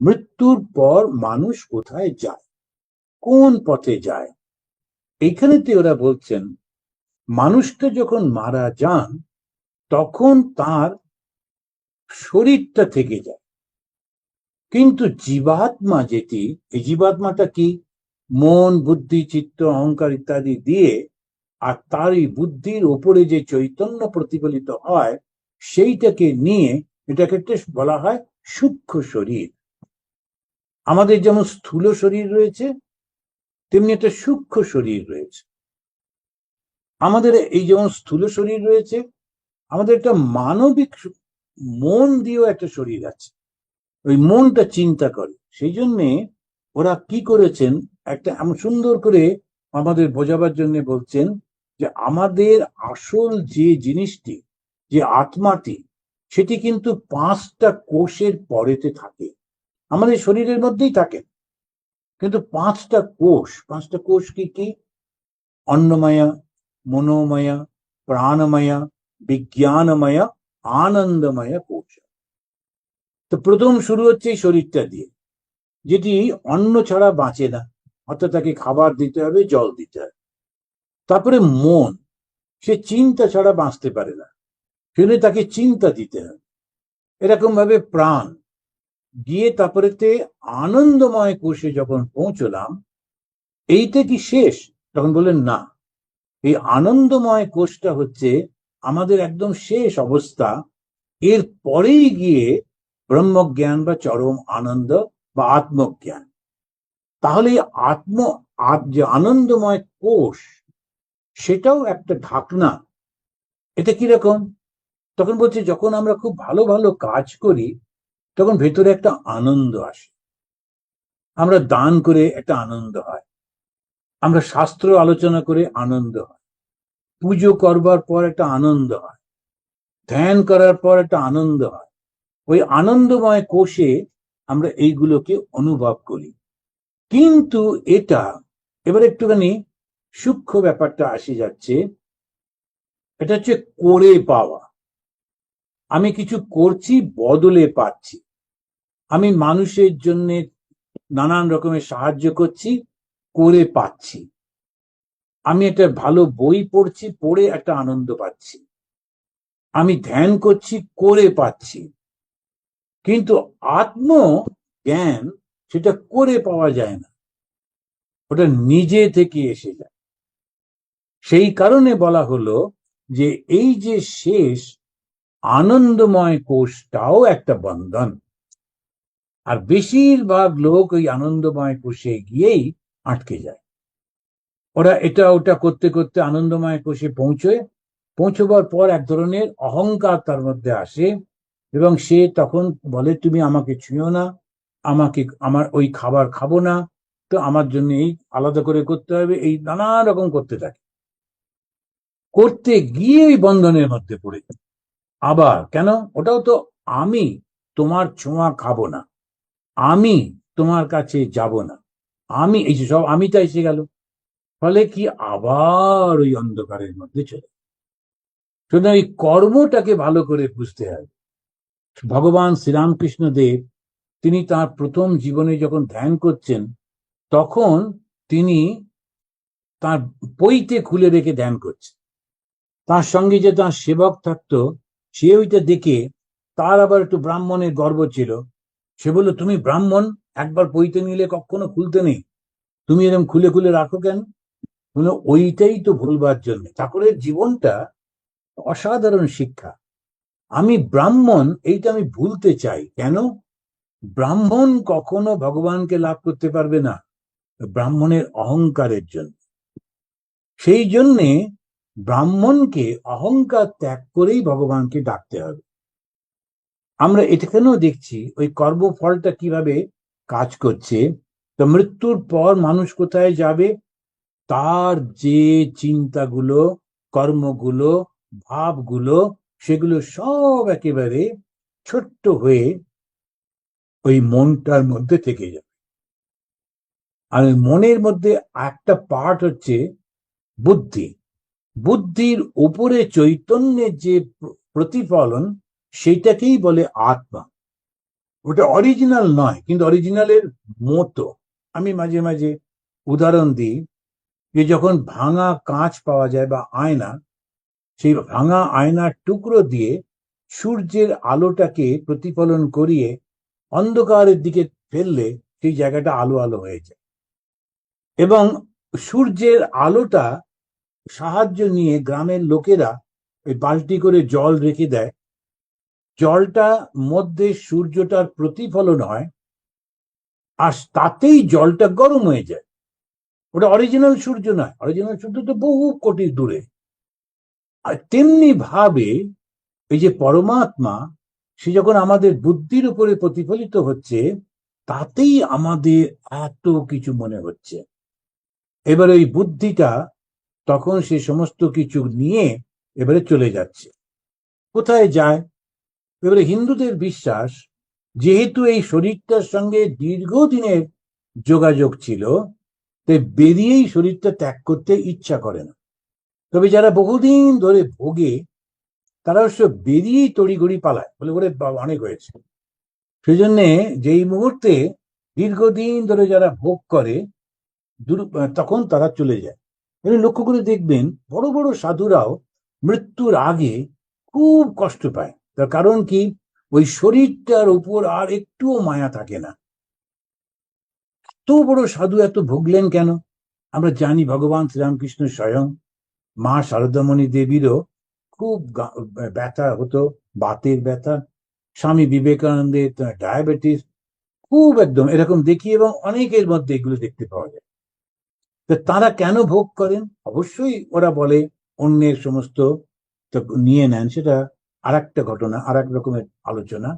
মৃত্যুর পর মানুষ কোথায় যায়, কোন পথে যায়? এইখানেতে ওরা বলছেন মানুষটা যখন মারা যান তখন তার শরীরটা থেকে যায়, কিন্তু জীবাত্মা যেটি, এই জীবাত্মাটা কি? মন, বুদ্ধি, চিত্ত, অহংকার ইত্যাদি দিয়ে আর তারই বুদ্ধির ওপরে যে চৈতন্য প্রতিফলিত হয় সেইটাকে নিয়ে এটাকে বলা হয় সূক্ষ্ম শরীর। আমাদের যেমন স্থূল শরীর রয়েছে তেমনি একটা সূক্ষ্ম শরীর রয়েছে। আমাদের এই যেমন স্থূল শরীর রয়েছে, আমাদের একটা মানবিক মন দিয়েও একটা শরীর আছে, ওই মনটা চিন্তা করে। সেই জন্যে ওরা কি করেছেন, একটা এমন সুন্দর করে আমাদের বোঝাবার জন্য বলছেন যে আমাদের আসল যে জিনিসটি, যে আত্মাটি, সেটি কিন্তু 5টা কোষের পরেতে থাকে, আমাদের শরীরের মধ্যেই থাকে, কিন্তু 5টা কোষ কি কি? অন্নময়া, মনোময়া, প্রাণময়া, বিজ্ঞানময়া, আনন্দময়া কোষ। তো প্রথম শুরু হচ্ছে এই শরীরটা দিয়ে, যেটি অন্ন ছাড়া বাঁচে না, অর্থাৎ তাকে খাবার দিতে হবে, জল দিতে হবে। তারপরে মন, সে চিন্তা ছাড়া বাঁচতে পারে না, সেজন্য তাকে চিন্তা দিতে হবে। এরকম ভাবে প্রাণ গিয়ে তারপরেতে আনন্দময় কোষে যখন পৌঁছলাম, এইটা কি শেষ? তখন বললেন না, এই আনন্দময় কোষটা হচ্ছে আমাদের একদম শেষ অবস্থা। এর পরেই গিয়ে ব্রহ্মজ্ঞান বা চরম আনন্দ বা আত্মজ্ঞান। তাহলে যে আনন্দময় কোষ, সেটাও একটা ঢাকনা। এটা কিরকম? তখন বলছে যখন আমরা খুব ভালো ভালো কাজ করি তখন ভেতরে একটা আনন্দ আসে, আমরা দান করে একটা আনন্দ হয়, আমরা শাস্ত্র আলোচনা করে আনন্দ হয়, পুজো করবার পর একটা আনন্দ হয়, ধ্যান করার পর একটা আনন্দ হয়। ওই আনন্দময় কোষে আমরা এইগুলোকে অনুভব করি। কিন্তু এটা এবার একটুখানি সূক্ষ্ম ব্যাপারটা আসে যাচ্ছে, এটা হচ্ছে করে পাওয়া। আমি কিছু করছি, বদলে পাচ্ছি। আমি মানুষের জন্য নানান রকমের সাহায্য করছি, করে পাচ্ছি। আমি একটা ভালো বই পড়ছি, পড়ে একটা আনন্দ পাচ্ছি। আমি ধ্যান করছি, করে পাচ্ছি। কিন্তু আত্ম জ্ঞান সেটা করে পাওয়া যায় না, ওটা নিজে থেকে এসে যায়। সেই কারণে বলা হলো যে এই যে শেষ আনন্দময় কোষটাও একটা বন্ধন। আর বেশিরভাগ লোক ওই আনন্দময় কোষে গিয়েই আটকে যায়। ওরা এটা ওটা করতে করতে আনন্দময় কোষে পৌঁছবার পর এক ধরনের অহংকার তার মধ্যে আসে, এবং সে তখন বলে তুমি আমাকে ছুঁয়ো না, আমার ওই খাবার খাবো না, তো আমার জন্য এই আলাদা করে করতে হবে, এই নানা রকম করতে থাকে। করতে গিয়ে ওই বন্ধনের মধ্যে পড়ে যায়। আবার কেন? ওটাও তো আমি তোমার ছোঁয়া খাবো না, আমি তোমার কাছে যাব না, আমি এই যে সব আমিটা এসে গেল। ফলে কি আবার ওই অন্ধকারের মধ্যে চলে। সুতরাং এই কর্মটাকে ভালো করে বুঝতে হবে। ভগবান শ্রীরামকৃষ্ণ দেব তিনি তার প্রথম জীবনে যখন ধ্যান করছেন তখন তিনি তার বইতে খুলে রেখে ধ্যান করছেন। তার সঙ্গে যে তার সেবক থাকতো সে ওইটা দেখে, তার আবার একটু ব্রাহ্মণের গর্ব ছিল। সে বলল তুমি ব্রাহ্মণ, একবার বইতে নিলে কখনো খুলতে নেই, তুমি এরকম খুলে খুলে রাখো কেন? ওইটাই তো ভুলবার জন্য। ঠাকুরের জীবনটা অসাধারণ শিক্ষা। আমি ব্রাহ্মণ এইটা আমি ভুলতে চাই কেন? ব্রাহ্মণ কখনো ভগবানকে লাভ করতে পারবে না, ব্রাহ্মণের অহংকারের জন্য। সেই জন্যে ব্রাহ্মণকে অহংকার ত্যাগ করেই ভগবানকে ডাকতে হবে। আমরা এখানেও দেখছি ওই কর্মফলটা কিভাবে কাজ করছে। তো মৃত্যুর পর মানুষ কোথায় যাবে? তার যে চিন্তাগুলো, কর্মগুলো, ভাবগুলো, সেগুলো সব একেবারে ছোট্ট হয়ে ওই মনটার মধ্যে থেকে যাবে। আর মনের মধ্যে একটা পার্ট হচ্ছে বুদ্ধি। বুদ্ধির উপরে চৈতন্যের যে প্রতিফলন, সেটাকেই বলে আত্মা। ওটা অরিজিনাল নয়, কিন্তু অরিজিনালের মতো। আমি মাঝে মাঝে উদাহরণ দিই যে যখন ভাঙা কাঁচ পাওয়া যায় বা আয়না, সেই ভাঙা আয়নার টুকরো দিয়ে সূর্যের আলোটাকে প্রতিফলন করিয়ে অন্ধকারের দিকে ফেললে সেই জায়গাটা আলো আলো হয়ে যায়। এবং সূর্যের আলোটা সাহায্য নিয়ে গ্রামের লোকেরা ওই বালতি করে জল রেখে দেয়, জলটা মধ্যে সূর্যটার প্রতিফলন হয়, আর তাতেই জলটা গরম হয়ে যায়। ওটা অরিজিনাল সূর্য নয়, অরিজিনাল সূর্য তো বহু কোটি দূরে। আর তেমনি ভাবে এই যে পরমাত্মা, সে যখন আমাদের বুদ্ধির উপরে প্রতিফলিত হচ্ছে, তাতেই আমাদের এত কিছু মনে হচ্ছে। এবার ওই বুদ্ধিটা তখন সে সমস্ত কিছু নিয়ে এবারে চলে যাচ্ছে। কোথায় যায়? এবারে হিন্দুদের বিশ্বাস, যেহেতু এই শরীরটার সঙ্গে দীর্ঘদিনের যোগাযোগ ছিল, তাই বেরিয়েই শরীরটা ত্যাগ করতে ইচ্ছা করে না। তবে যারা বহুদিন ধরে ভোগে, তারা অবশ্য বেরিয়েই তড়িঘড়ি পালায়, বলে ওরে অনেক হয়েছে। সেই জন্যে যেই মুহূর্তে দীর্ঘদিন ধরে যারা ভোগ করে, তখন তারা চলে যায়। লক্ষ্য করে দেখবেন বড় বড় সাধুরাও মৃত্যুর আগে খুব কষ্ট পায়। তার কারণ কি? ওই শরীরটার উপর আর একটুও মায়া থাকে না। এত বড় সাধু এত ভুগলেন কেন? আমরা জানি ভগবান শ্রীরামকৃষ্ণ স্বয়ং, মা শারদামণি দেবীরও খুব ব্যথা হতো, বাতের ব্যথা। স্বামী বিবেকানন্দের ডায়াবেটিস, খুব একদম এরকম দেখি, এবং অনেকের মধ্যে এগুলো দেখতে পাওয়া যায়। তারা কেন ভোগ করেন? অবশ্যই ওরা বলে অন্যের সমস্ত নিয়ে নেন, সেটা আর একটা ঘটনা, আর এক রকমের আলোচনা।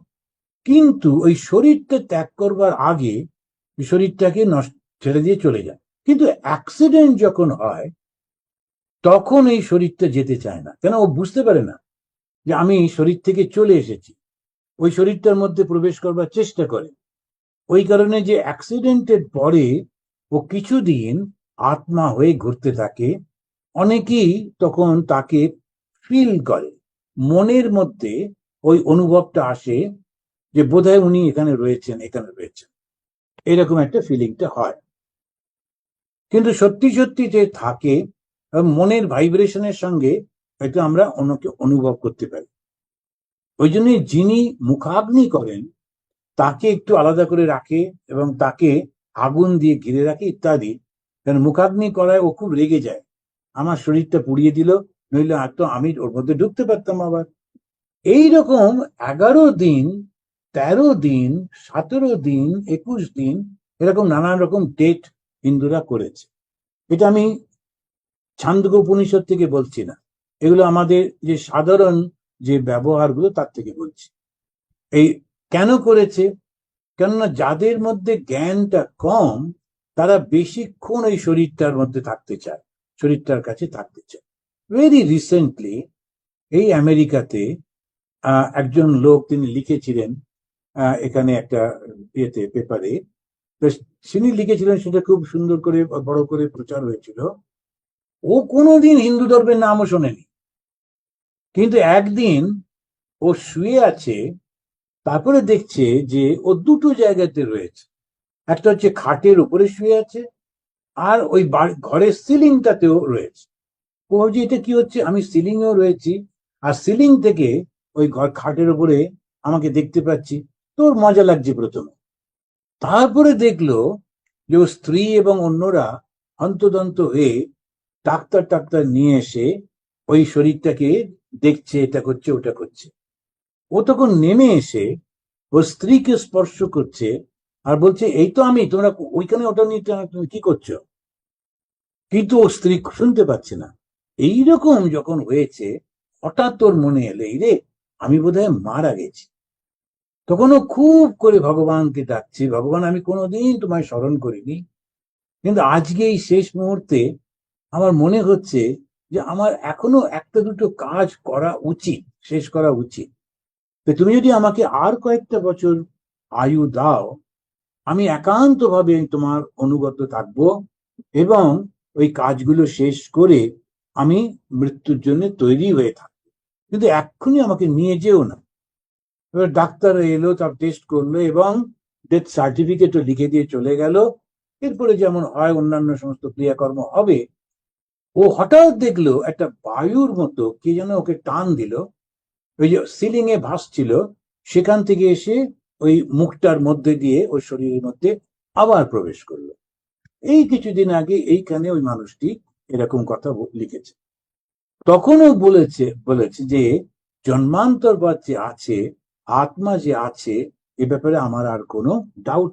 কিন্তু ওই শরীরটা ত্যাগ করবার আগে শরীরটাকে ছেড়ে দিয়ে চলে যায়। কিন্তু অ্যাক্সিডেন্ট যখন হয়, তখন এই শরীরটা যেতে চায় না। কেন? ও বুঝতে পারে না যে আমি শরীর থেকে চলে এসেছি। ওই শরীরটার মধ্যে প্রবেশ করবার চেষ্টা করে। ওই কারণে যে অ্যাক্সিডেন্টের পরে ও কিছুদিন আত্মা হয়ে ঘুরতে থাকে। অনেকেই তখন তাকে ফিল করে, মনের মধ্যে ওই অনুভবটা আসে যে বোধহয় উনি এখানে রয়েছেন, এখানে রয়েছেন, এরকম একটা ফিলিংটা হয়। কিন্তু সত্যি সত্যি যে থাকে, মনের ভাইব্রেশনের সঙ্গে এটা আমরা অন্যকে অনুভব করতে পারি। ওই জন্য যিনি মুখাগ্নি করেন, তাকে একটু আলাদা করে রাখে এবং তাকে আগুন দিয়ে ঘিরে রাখে ইত্যাদি। কারণ মুখাগ্নি করায় ও খুব রেগে যায়, আমার শরীরটা পুড়িয়ে দিল, নইলে আর তো আমি ওর মধ্যে ঢুকতে পারতাম আবার। এইরকম 11 দিন, 13 দিন, 17 দিন, 21 দিন, এরকম নানান রকম ডেট হিন্দুরা করেছে। এটা আমি ছান্দোক্য উপনিষদ থেকে বলছি না, এগুলো আমাদের যে সাধারণ যে ব্যবহারগুলো তার থেকে বলছি। এই কেন করেছে? কেননা যাদের মধ্যে জ্ঞানটা কম, তারা বেশিক্ষণ এই শরীরটার মধ্যে থাকতে চায়, শরীরটার কাছে থাকতে চায়। ভেরি রিসেন্টলি এই আমেরিকাতে একজন লোক, তিনি লিখেছিলেন এখানে একটা ইয়েতে, পেপারে, তিনি লিখেছিলেন, সেটা খুব সুন্দর করে বড় করে প্রচার হয়েছিল। ও কোনোদিন হিন্দু ধর্মের নামও শোনেনি, কিন্তু একদিন ও শুয়ে আছে, তারপরে দেখছে যে ও দুটো জায়গাতে রয়েছে। একটা হচ্ছে খাটের উপরে শুয়ে আছে, আর ওই ঘরের সিলিংটাতেও রয়েছে। ও ভাবছে এটা কি হচ্ছে, আমি সিলিংয়েও রয়েছি, আর সিলিং থেকে ওই খাটের উপরে আমাকে দেখতে পাচ্ছি। তোর মজা লাগছে প্রথমে। তারপরে দেখলো যে ও স্ত্রী এবং অন্যরা হন্তদন্ত হয়ে ডাক্তার টাক্তার নিয়ে এসে ওই শরীরটাকে দেখছে, এটা করছে, ওটা করছে। ও তখন নেমে এসে ওর স্ত্রীকে স্পর্শ করছে আর বলছে, এই তো আমি, তোমরা ওইখানে ওটা নিয়ে তুমি কি করছো? কিন্তু ও স্ত্রী শুনতে পাচ্ছে না। এইরকম যখন হয়েছে, হঠাৎ তোর মনে এলো, এই রে, আমি বোধহয় মারা গেছি। তখন ও খুব করে ভগবানকে ডাকছে, ভগবান, আমি কোনোদিন তোমায় স্মরণ করিনি, কিন্তু আজকে এই শেষ মুহূর্তে আমার মনে হচ্ছে যে আমার এখনো একটা দুটো কাজ করা উচিত, শেষ করা উচিত। তো তুমি যদি আমাকে আর কয়েকটা বছর আয়ু দাও, আমি একান্তভাবে তোমার অনুগত থাকব, এবং ওই কাজগুলো শেষ করে আমি মৃত্যুর জন্য তৈরি হয়ে থাকবো, কিন্তু এক্ষুনি আমাকে নিয়ে যেও না। এবার ডাক্তার এলো, তার টেস্ট করলো এবং ডেথ সার্টিফিকেটও লিখে দিয়ে চলে গেল। এরপরে যেমন হয় অন্যান্য সমস্ত ক্রিয়াকর্ম হবে, ও হঠাৎ দেখলো একটা বায়ুর মতো কে যেন ওকে টান দিল, ওই যে সিলিং এ ভাসছিল সেখান থেকে এসে ওই মুখটার মধ্যে দিয়ে ওই শরীরের মধ্যে আবার প্রবেশ করলো। এই কিছুদিন আগে এইখানে ওই মানুষটি এরকম কথা লিখেছে। তখনও বলেছে যে জন্মান্তরবাদ যে আছে, আত্মা যে আছে, এ ব্যাপারে আমার আর কোনো ডাউট